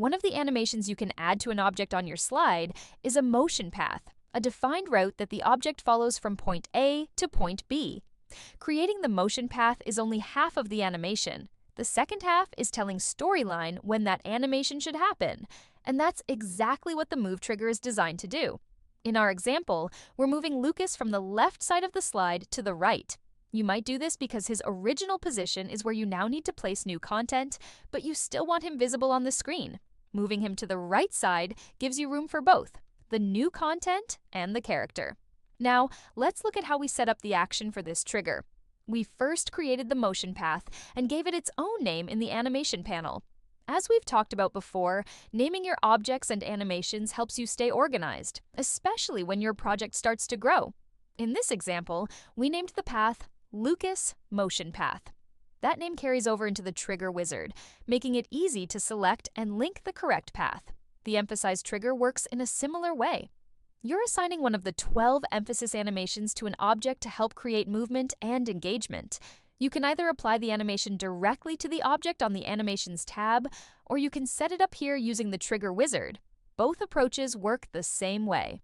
One of the animations you can add to an object on your slide is a motion path, a defined route that the object follows from point A to point B. Creating the motion path is only half of the animation. The second half is telling storyline when that animation should happen, and that's exactly what the move trigger is designed to do. In our example, we're moving Lucas from the left side of the slide to the right. You might do this because his original position is where you now need to place new content, but you still want him visible on the screen. Moving him to the right side gives you room for both, the new content and the character. Now, let's look at how we set up the action for this trigger. We first created the motion path and gave it its own name in the animation panel. As we've talked about before, naming your objects and animations helps you stay organized, especially when your project starts to grow. In this example, we named the path Lucas Motion Path. That name carries over into the trigger wizard, making it easy to select and link the correct path. The emphasize trigger works in a similar way. You're assigning one of the 12 emphasis animations to an object to help create movement and engagement. You can either apply the animation directly to the object on the Animations tab, or you can set it up here using the trigger wizard. Both approaches work the same way.